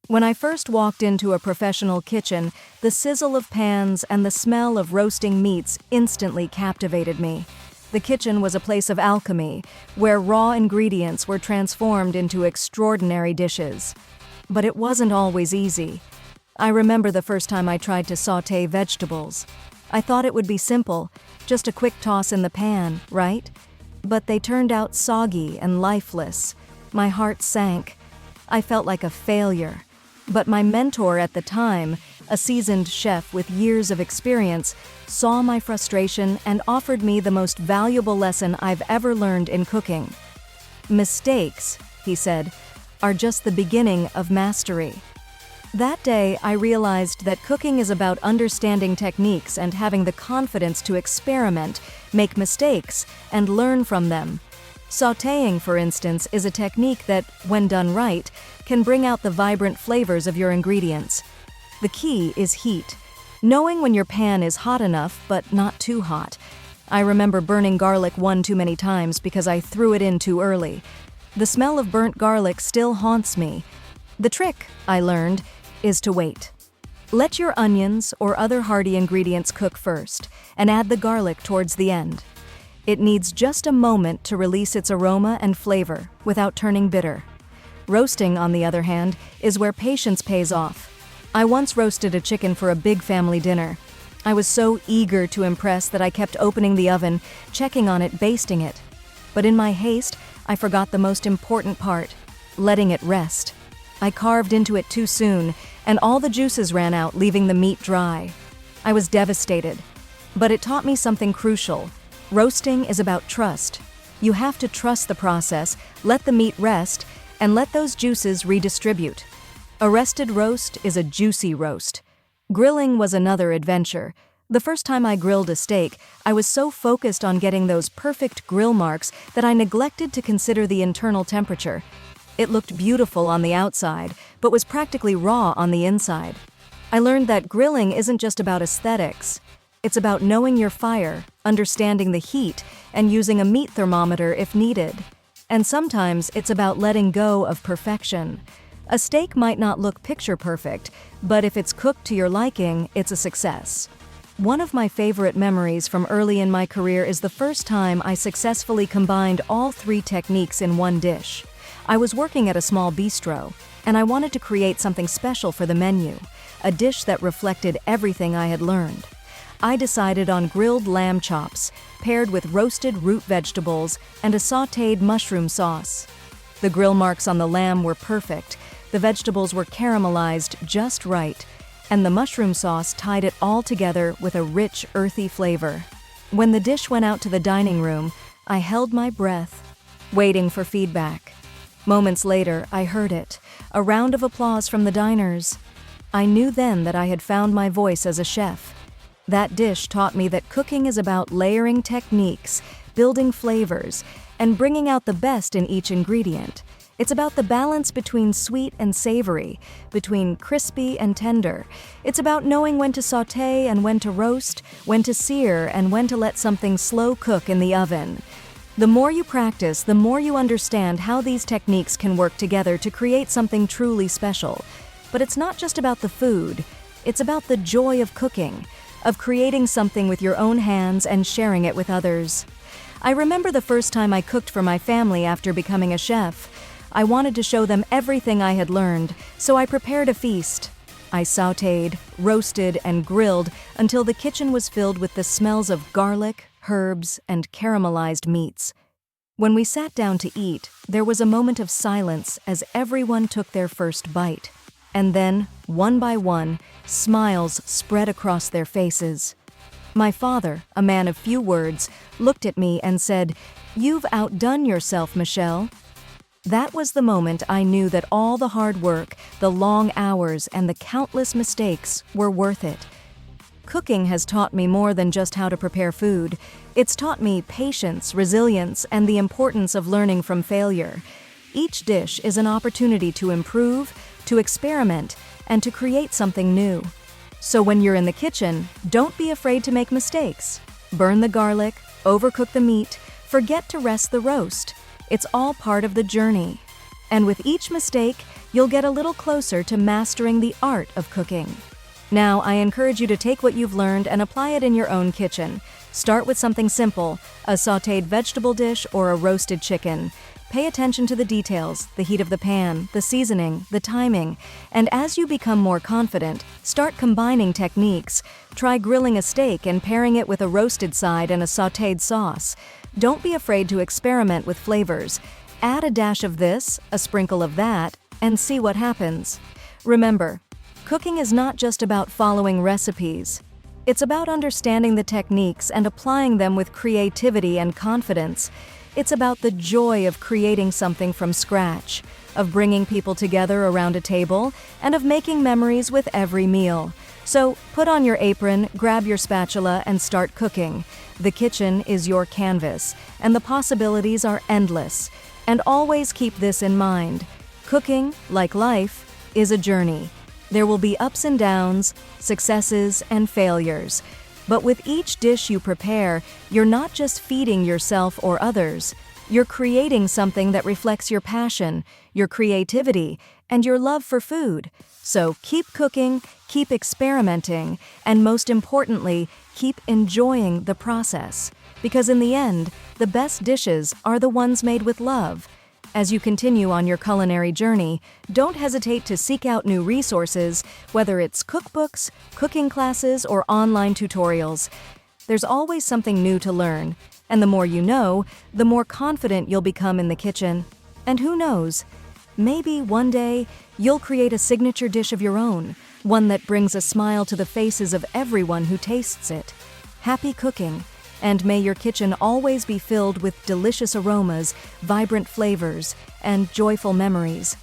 When I first walked into a professional kitchen, the sizzle of pans and the smell of roasting meats instantly captivated me. The kitchen was a place of alchemy, where raw ingredients were transformed into extraordinary dishes. But it wasn't always easy. I remember the first time I tried to sauté vegetables. I thought it would be simple, just a quick toss in the pan, right? But they turned out soggy and lifeless. My heart sank. I felt like a failure. But my mentor at the time, a seasoned chef with years of experience, saw my frustration and offered me the most valuable lesson I've ever learned in cooking. Mistakes, he said, are just the beginning of mastery. That day, I realized that cooking is about understanding techniques and having the confidence to experiment, make mistakes, and learn from them. Sautéing, for instance, is a technique that, when done right, can bring out the vibrant flavors of your ingredients. The key is heat. Knowing when your pan is hot enough, but not too hot. I remember burning garlic one too many times because I threw it in too early. The smell of burnt garlic still haunts me. The trick, I learned, is to wait. Let your onions or other hearty ingredients cook first, and add the garlic towards the end. It needs just a moment to release its aroma and flavor without turning bitter. Roasting, on the other hand, is where patience pays off. I once roasted a chicken for a big family dinner. I was so eager to impress that I kept opening the oven, checking on it, basting it. But in my haste, I forgot the most important part, letting it rest. I carved into it too soon, and all the juices ran out, leaving the meat dry. I was devastated. But it taught me something crucial. Roasting is about trust. You have to trust the process, let the meat rest, and let those juices redistribute. A rested roast is a juicy roast. Grilling was another adventure. The first time I grilled a steak, I was so focused on getting those perfect grill marks that I neglected to consider the internal temperature. It looked beautiful on the outside, but was practically raw on the inside. I learned that grilling isn't just about aesthetics. It's about knowing your fire, understanding the heat, and using a meat thermometer if needed. And sometimes it's about letting go of perfection. A steak might not look picture perfect, but if it's cooked to your liking, it's a success. One of my favorite memories from early in my career is the first time I successfully combined all three techniques in one dish. I was working at a small bistro, and I wanted to create something special for the menu, a dish that reflected everything I had learned. I decided on grilled lamb chops, paired with roasted root vegetables and a sautéed mushroom sauce. The grill marks on the lamb were perfect, the vegetables were caramelized just right, and the mushroom sauce tied it all together with a rich, earthy flavor. When the dish went out to the dining room, I held my breath, waiting for feedback. Moments later, I heard it, a round of applause from the diners. I knew then that I had found my voice as a chef. That dish taught me that cooking is about layering techniques, building flavors, and bringing out the best in each ingredient. It's about the balance between sweet and savory, between crispy and tender. It's about knowing when to sauté and when to roast, when to sear and when to let something slow cook in the oven. The more you practice, the more you understand how these techniques can work together to create something truly special. But it's not just about the food. It's about the joy of cooking, of creating something with your own hands and sharing it with others. I remember the first time I cooked for my family after becoming a chef. I wanted to show them everything I had learned, so I prepared a feast. I sautéed, roasted, and grilled until the kitchen was filled with the smells of garlic, herbs, and caramelized meats. When we sat down to eat, there was a moment of silence as everyone took their first bite. And then, one by one, smiles spread across their faces. My father, a man of few words, looked at me and said, "You've outdone yourself, Michelle." That was the moment I knew that all the hard work, the long hours, and the countless mistakes were worth it. Cooking has taught me more than just how to prepare food. It's taught me patience, resilience, and the importance of learning from failure. Each dish is an opportunity to improve, to experiment, and to create something new. So when you're in the kitchen, don't be afraid to make mistakes. Burn the garlic, overcook the meat, forget to rest the roast. It's all part of the journey. And with each mistake, you'll get a little closer to mastering the art of cooking. Now, I encourage you to take what you've learned and apply it in your own kitchen. Start with something simple, a sautéed vegetable dish or a roasted chicken. Pay attention to the details, the heat of the pan, the seasoning, the timing, and as you become more confident, start combining techniques. Try grilling a steak and pairing it with a roasted side and a sautéed sauce. Don't be afraid to experiment with flavors. Add a dash of this, a sprinkle of that, and see what happens. Remember, cooking is not just about following recipes. It's about understanding the techniques and applying them with creativity and confidence. It's about the joy of creating something from scratch, of bringing people together around a table, and of making memories with every meal. So, put on your apron, grab your spatula, and start cooking. The kitchen is your canvas, and the possibilities are endless. And always keep this in mind. Cooking, like life, is a journey. There will be ups and downs, successes and failures. But with each dish you prepare, you're not just feeding yourself or others. You're creating something that reflects your passion, your creativity, and your love for food. So keep cooking, keep experimenting, and most importantly, keep enjoying the process. Because in the end, the best dishes are the ones made with love. As you continue on your culinary journey, don't hesitate to seek out new resources, whether it's cookbooks, cooking classes, or online tutorials. There's always something new to learn, and the more you know, the more confident you'll become in the kitchen. And who knows, maybe one day you'll create a signature dish of your own, one that brings a smile to the faces of everyone who tastes it. Happy cooking! And may your kitchen always be filled with delicious aromas, vibrant flavors, and joyful memories.